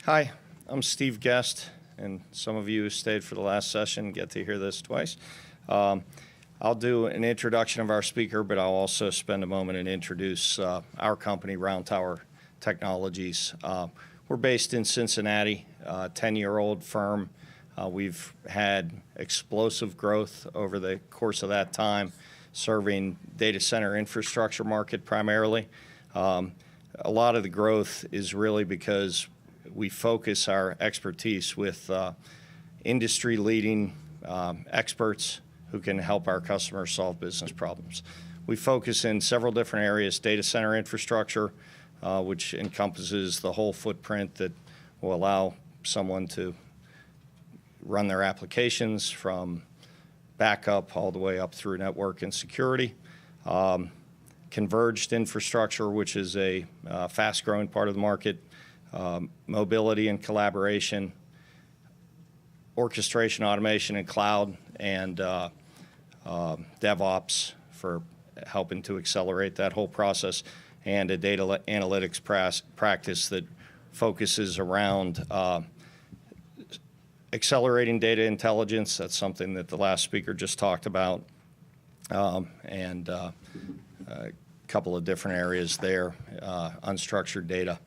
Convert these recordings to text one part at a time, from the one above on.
Hi, I'm Steve Guest, and some of you who stayed for the last session get to hear this twice. I'll do an introduction of our speaker, but I'll also spend a moment and introduce our company, Round Tower Technologies. We're based in Cincinnati, a 10-year-old firm. We've had explosive growth over the course of that time, serving data center infrastructure market primarily. A lot of the growth is really because we focus our expertise with industry-leading experts who can help our customers solve business problems. We focus in several different areas: data center infrastructure, which encompasses the whole footprint that will allow someone to run their applications from backup all the way up through network and security. Converged infrastructure, which is a fast-growing part of the market. Mobility and collaboration, orchestration, automation, and cloud, and DevOps for helping to accelerate that whole process, and a data analytics practice that focuses around accelerating data intelligence. That's something that the last speaker just talked about, and a couple of different areas there, unstructured data,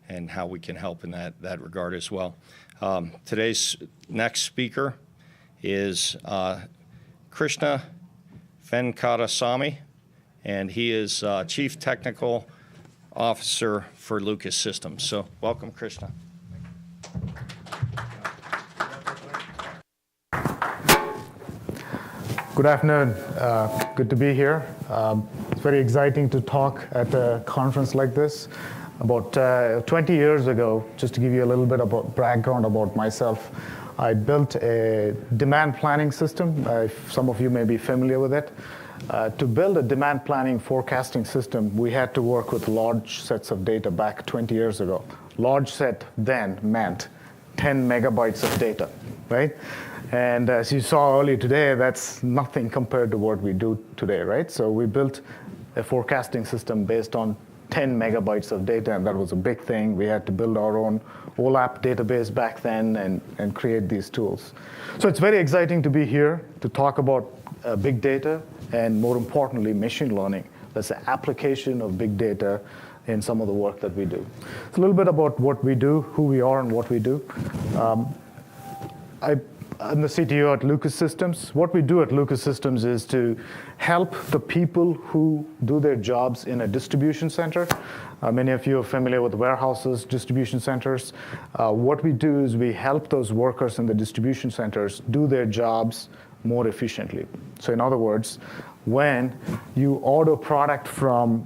and how we can help in that regard as well. Today's next speaker is Krishna Venkatasamy, and he is Chief Technical Officer for Lucas Systems. So welcome, Krishna. Good afternoon. Good to be here. It's very exciting to talk at a conference like this. About 20 years ago, just to give you a little bit about background about myself, I built a demand planning system. Some of you may be familiar with it. To build a demand planning forecasting system, we had to work with large sets of data back 20 years ago. Large set then meant 10 megabytes of data, right? And as you saw earlier today, that's nothing compared to what we do today, right? So we built a forecasting system based on 10 megabytes of data, and that was a big thing. We had to build our own OLAP database back then and create these tools. So it's very exciting to be here to talk about big data and, more importantly, machine learning. That's the application of big data in some of the work that we do. It's a little bit about what we do, who we are, and what we do. I'm the CTO at Lucas Systems. What we do at Lucas Systems is to help the people who do their jobs in a distribution center. Many of you are familiar with warehouses, distribution centers. What we do is we help those workers in the distribution centers do their jobs more efficiently. So in other words, when you order product from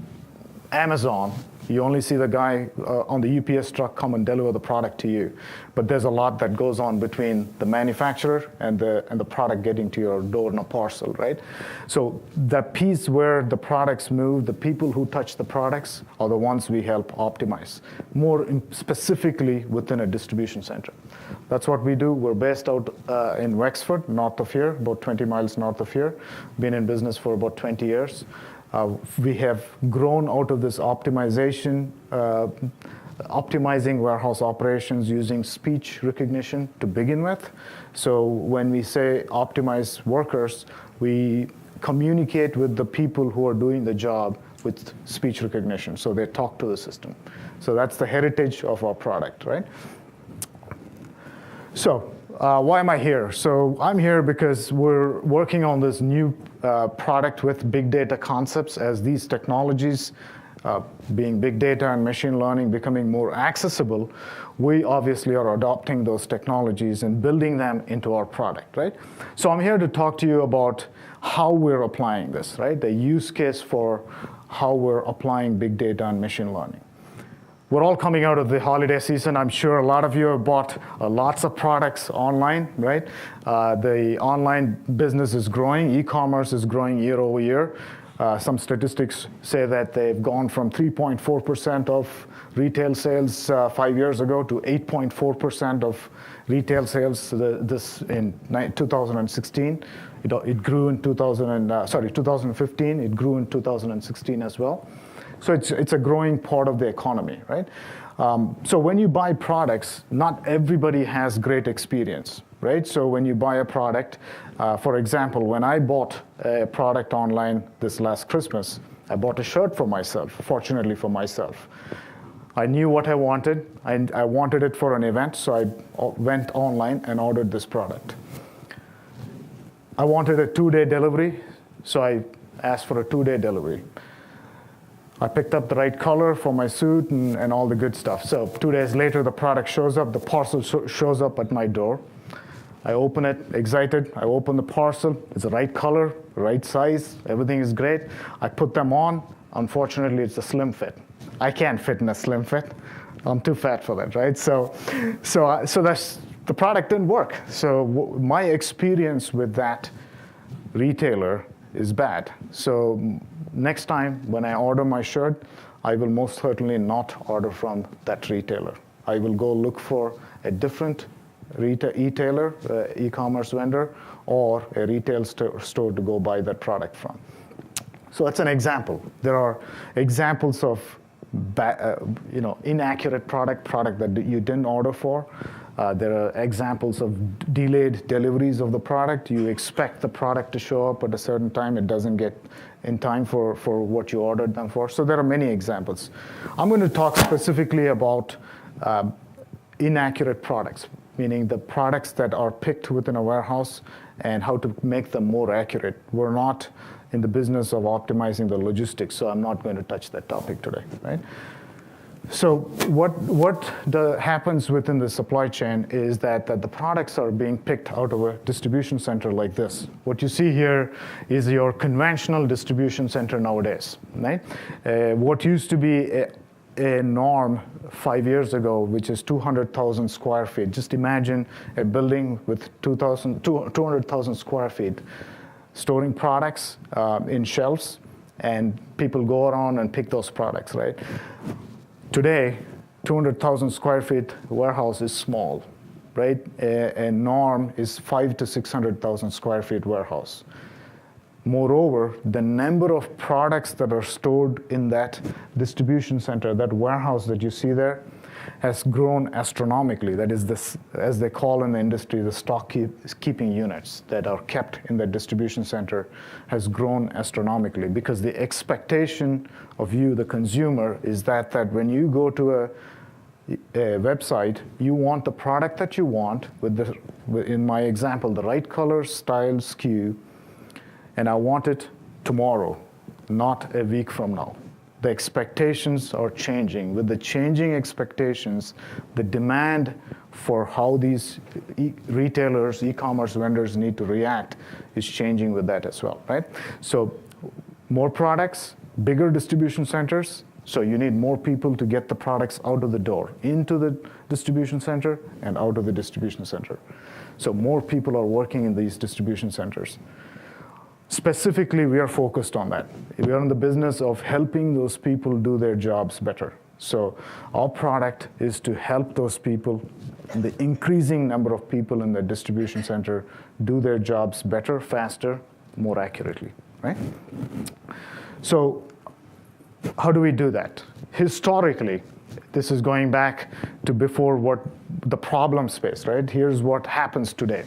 Amazon, you only see the guy on the UPS truck come and deliver the product to you. But there's a lot that goes on between the manufacturer and the product getting to your door in a parcel, right? So that piece where the products move, the people who touch the products are the ones we help optimize, more specifically within a distribution center. That's what we do. We're based out in Wexford, north of here, about 20 miles north of here. Been in business for about 20 years. We have grown out of this optimizing warehouse operations using speech recognition to begin with. So when we say optimize workers, we communicate with the people who are doing the job with speech recognition. So they talk to the system. So that's the heritage of our product, right? So why am I here? So I'm here because we're working on this new product with big data concepts. As these technologies, being big data and machine learning, becoming more accessible, we obviously are adopting those technologies and building them into our product, right? So I'm here to talk to you about how we're applying this, right? The use case for how we're applying big data and machine learning. We're all coming out of the holiday season. I'm sure a lot of you have bought lots of products online, right? The online business is growing. E-commerce is growing year over year. Some statistics say that they've gone from 3.4% of retail sales 5 years ago to 8.4% of retail sales this in 2016. It grew in 2015. It grew in 2016 as well. So it's a growing part of the economy, right? So when you buy products, not everybody has great experience, right? So when you buy a product, for example, when I bought a product online this last Christmas, I bought a shirt for myself, fortunately for myself. I knew what I wanted, and I wanted it for an event, so I went online and ordered this product. I wanted a 2-day delivery, so I asked for a 2-day delivery. I picked up the right color for my suit and all the good stuff. So 2 days later, the product shows up, the parcel shows up at my door. I open it, excited. I open the parcel. It's the right color, right size. Everything is great. I put them on. Unfortunately, it's a slim fit. I can't fit in a slim fit. I'm too fat for that, right? So that's the product didn't work. So my experience with that retailer is bad. So next time when I order my shirt, I will most certainly not order from that retailer. I will go look for a different retailer, e-commerce vendor, or a retail store to go buy that product from. So that's an example. There are examples of inaccurate product that you didn't order for. There are examples of delayed deliveries of the product. You expect the product to show up at a certain time. It doesn't get in time for what you ordered them for. So there are many examples. I'm going to talk specifically about inaccurate products, meaning the products that are picked within a warehouse and how to make them more accurate. We're not in the business of optimizing the logistics, so I'm not going to touch that topic today, right? So what happens within the supply chain is that the products are being picked out of a distribution center like this. What you see here is your conventional distribution center nowadays, right? What used to be a norm 5 years ago, which is 200,000 square feet. Just imagine a building with 200,000 square feet storing products in shelves, and people go around and pick those products, right? Today, 200,000 square feet warehouse is small, right? A norm is 500,000 to 600,000 square feet warehouse. Moreover, the number of products that are stored in that distribution center, that warehouse that you see there, has grown astronomically. That is, this, as they call in the industry, the stock keeping units that are kept in the distribution center has grown astronomically, because the expectation of you, the consumer, is that when you go to a website, you want the product that you want, in my example, the right color, style, SKU, and I want it tomorrow, not a week from now. The expectations are changing. With the changing expectations, the demand for how these retailers, e-commerce vendors need to react is changing with that as well, right? So more products, bigger distribution centers, so you need more people to get the products out of the door, into the distribution center and out of the distribution center. So more people are working in these distribution centers. Specifically, we are focused on that. We are in the business of helping those people do their jobs better. So our product is to help those people, the increasing number of people in the distribution center, do their jobs better, faster, more accurately, right? So how do we do that? Historically, this is going back to before what the problem space, right? Here's what happens today.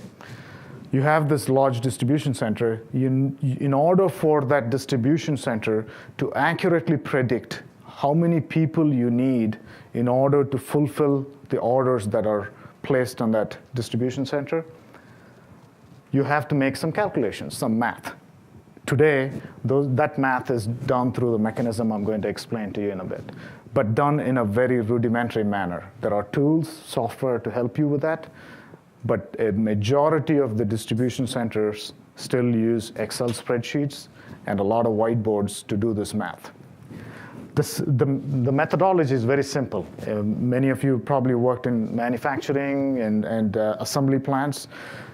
You have this large distribution center. In order for that distribution center to accurately predict how many people you need in order to fulfill the orders that are placed on that distribution center, you have to make some calculations, some math. Today, that math is done through the mechanism I'm going to explain to you in a bit, but done in a very rudimentary manner. There are tools, software to help you with that. But a majority of the distribution centers still use Excel spreadsheets and a lot of whiteboards to do this math. The methodology is very simple. Many of you probably worked in manufacturing and assembly plants.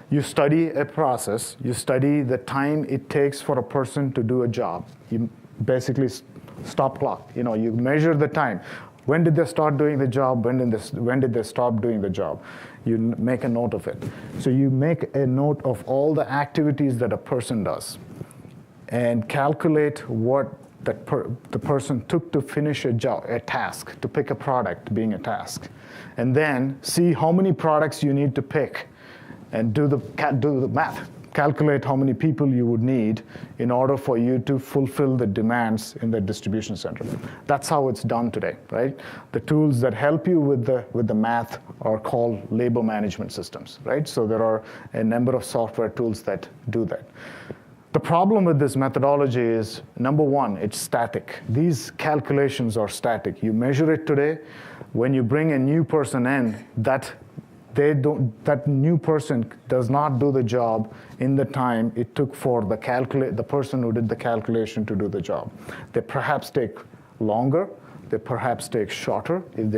You study a process. You study the time it takes for a person to do a job. You basically stop clock. You measure the time. When did they start doing the job? When did they stop doing the job? You make a note of it. So you make a note of all the activities that a person does and calculate what that the person took to finish a task, to pick a product being a task, and then see how many products you need to pick and do the math. Calculate how many people you would need in order for you to fulfill the demands in the distribution center. That's how it's done today, right? The tools that help you with the math are called labor management systems, right? So there are a number of software tools that do that. The problem with this methodology is, number one, it's static. These calculations are static. You measure it today. When you bring a new person in, that new person does not do the job in the time it took for the person who did the calculation to do the job. They perhaps take longer, they perhaps take shorter if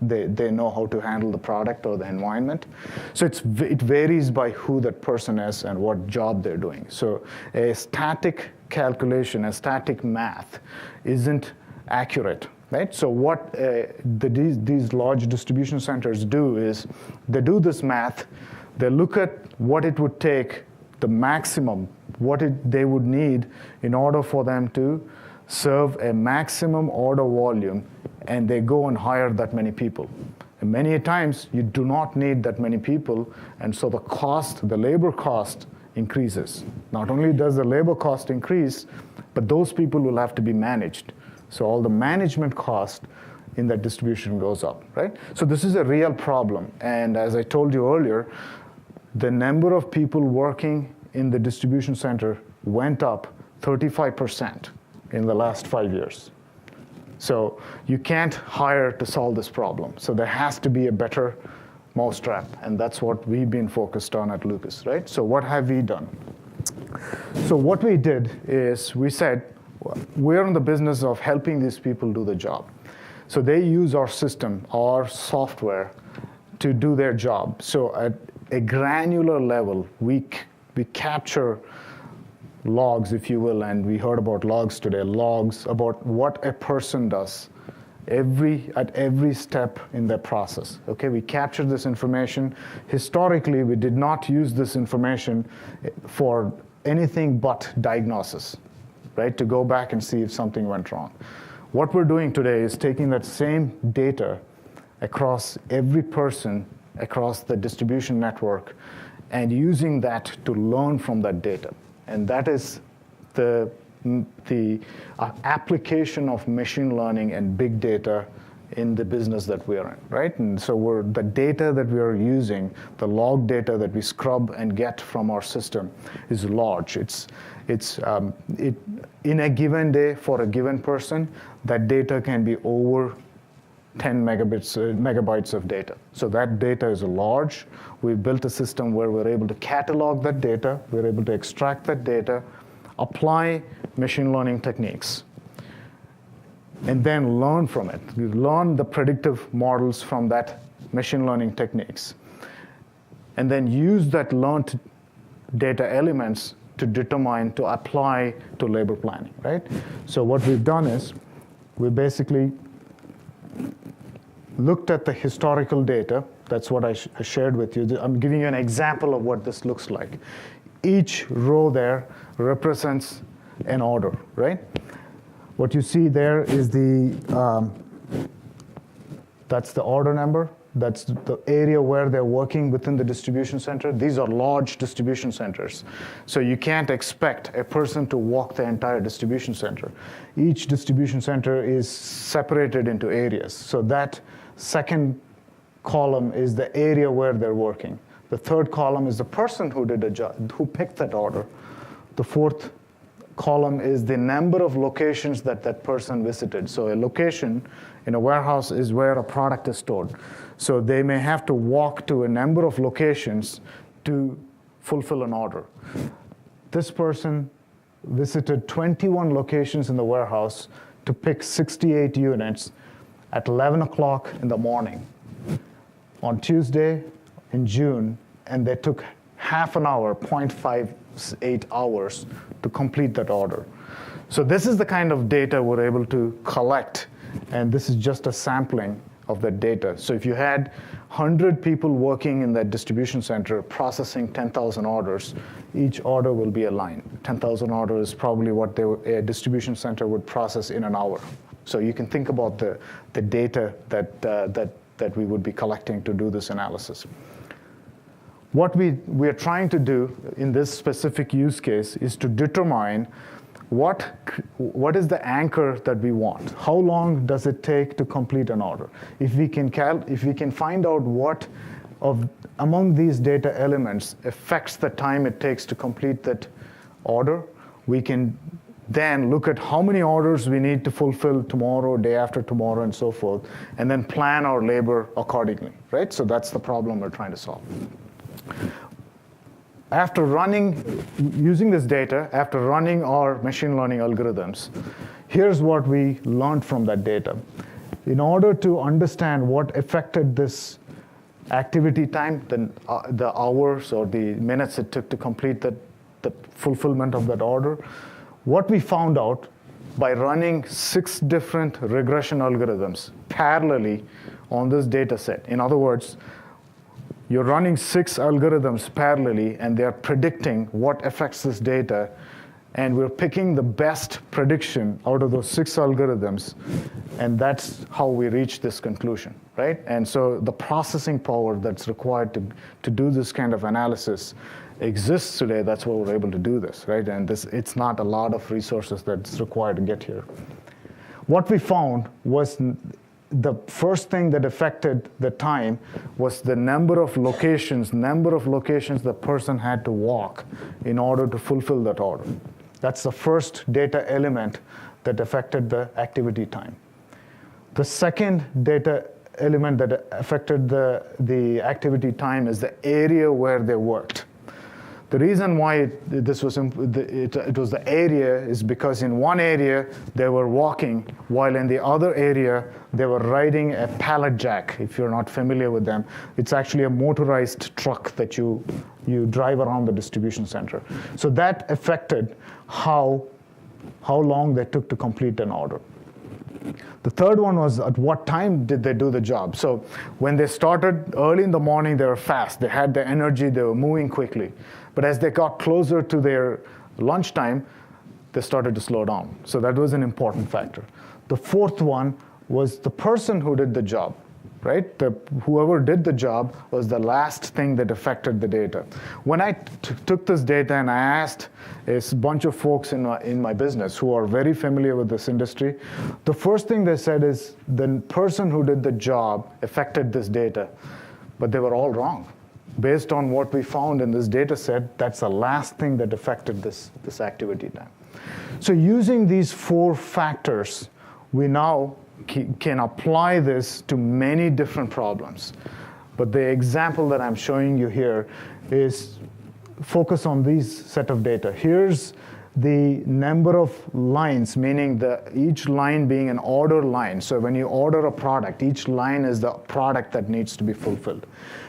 they know how to handle the product or the environment. So it varies by who that person is and what job they're doing. So a static calculation, a static math isn't accurate. Right? So what these large distribution centers do is they do this math, they look at what it would take, the maximum, they would need in order for them to serve a maximum order volume, and they go and hire that many people. And many times you do not need that many people, and so the labor cost increases. Not only does the labor cost increase, but those people will have to be managed. So all the management cost in that distribution goes up, right? So this is a real problem. And as I told you earlier, the number of people working in the distribution center went up 35% in the last 5 years. So you can't hire to solve this problem. So there has to be a better mousetrap, and that's what we've been focused on at Lucas, right? So what have we done? So what we did is we said, we're in the business of helping these people do the job. So they use our system, our software, to do their job. So at a granular level, we capture logs, if you will, and we heard about logs today, logs about what a person does at every step in their process. Okay, we capture this information. Historically, we did not use this information for anything but diagnosis. Right, to go back and see if something went wrong. What we're doing today is taking that same data across every person, across the distribution network, and using that to learn from that data. And that is the application of machine learning and big data in the business that we are in, right? And so the data that we are using, the log data that we scrub and get from our system is large. In a given day for a given person, that data can be over 10 megabytes of data. So that data is large. We've built a system where we're able to catalog that data, we're able to extract that data, apply machine learning techniques, and then learn from it. We learn the predictive models from that machine learning techniques, and then use that learned data elements to apply to labor planning, right? So what we've done is we basically looked at the historical data. That's what I shared with you. I'm giving you an example of what this looks like. Each row there represents an order, right? What you see there is that's the order number. That's the area where they're working within the distribution center. These are large distribution centers. So you can't expect a person to walk the entire distribution center. Each distribution center is separated into areas. So that second column is the area where they're working. The third column is the person who did a job, who picked that order. The fourth column is the number of locations that person visited. So a location in a warehouse is where a product is stored. So they may have to walk to a number of locations to fulfill an order. This person visited 21 locations in the warehouse to pick 68 units at 11 o'clock in the morning on Tuesday in June, and they took half an hour, 0.58 hours to complete that order. So this is the kind of data we're able to collect, and this is just a sampling of that data. So if you had 100 people working in that distribution center processing 10,000 orders, each order will be a line. 10,000 orders is probably what a distribution center would process in an hour. So you can think about the data that we would be collecting to do this analysis. What we are trying to do in this specific use case is to determine what is the anchor that we want. How long does it take to complete an order? If we can find out what among these data elements affects the time it takes to complete that order, we can then look at how many orders we need to fulfill tomorrow, day after tomorrow, and so forth, and then plan our labor accordingly, right? So that's the problem we're trying to solve. Using this data, after running our machine learning algorithms, here's what we learned from that data. In order to understand what affected this activity time, the hours or the minutes it took to complete the fulfillment of that order, what we found out by running 6 different regression algorithms parallelly on this data set. In other words, you're running 6 algorithms parallelly, and they're predicting what affects this data, and we're picking the best prediction out of those 6 algorithms, and that's how we reach this conclusion, right? And so the processing power that's required to do this kind of analysis exists today. That's why we're able to do this, right? And it's not a lot of resources that's required to get here. What we found was the first thing that affected the time was the number of locations the person had to walk in order to fulfill that order. That's the first data element that affected the activity time. The second data element that affected the activity time is the area where they worked. The reason why it was the area is because in one area they were walking, while in the other area they were riding a pallet jack. If you're not familiar with them, it's actually a motorized truck that you drive around the distribution center. So that affected how long they took to complete an order. The third one was at what time did they do the job. So when they started early in the morning, they were fast. They had the energy. They were moving quickly. But as they got closer to their lunchtime, they started to slow down. So that was an important factor. The fourth one was the person who did the job, right? Whoever did the job was the last thing that affected the data. When I took this data and I asked a bunch of folks in my business who are very familiar with this industry, the first thing they said is the person who did the job affected this data, but they were all wrong. Based on what we found in this data set, that's the last thing that affected this activity time. So using these 4 factors, we now can apply this to many different problems. But the example that I'm showing you here is focus on these set of data. Here's the number of lines, meaning each line being an order line. So when you order a product, each line is the product that needs to be fulfilled.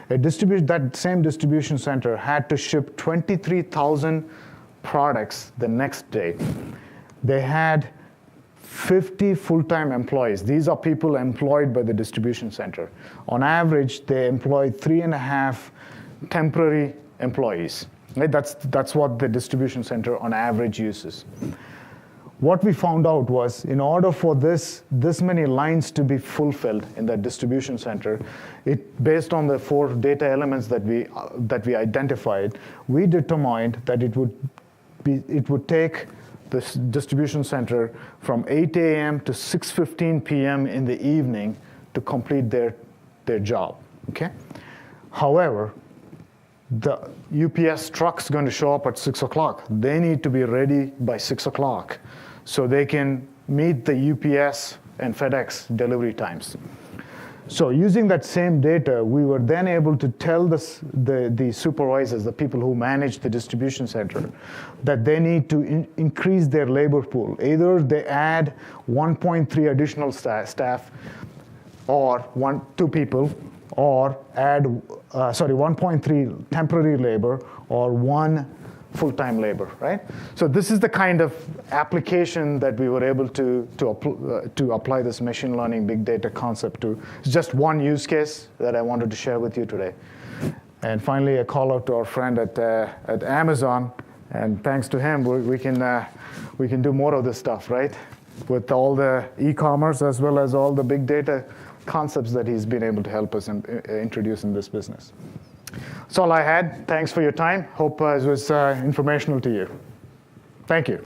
That same distribution center had to ship 23,000 products the next day. They had 50 full-time employees. These are people employed by the distribution center. On average, they employed 3.5 temporary employees. Right? That's what the distribution center on average uses. What we found out was, in order for this many lines to be fulfilled in that distribution center, based on the 4 data elements that we identified, we determined that it would take this distribution center from 8 a.m. to 6:15 p.m. in the evening to complete their job. Okay. However, the UPS truck's going to show up at 6 o'clock. They need to be ready by 6 o'clock so they can meet the UPS and FedEx delivery times. So using that same data, we were then able to tell the supervisors, the people who manage the distribution center, that they need to increase their labor pool. Either they add 1.3 additional staff or 2 people, or add 1.3 temporary labor, or 1 full-time labor, right? So this is the kind of application that we were able to apply this machine learning big data concept to. It's just one use case that I wanted to share with you today. And finally, a call out to our friend at Amazon. And thanks to him, we can do more of this stuff, right? With all the e-commerce as well as all the big data concepts that he's been able to help us introduce in this business. That's all I had. Thanks for your time. Hope it was informational to you. Thank you.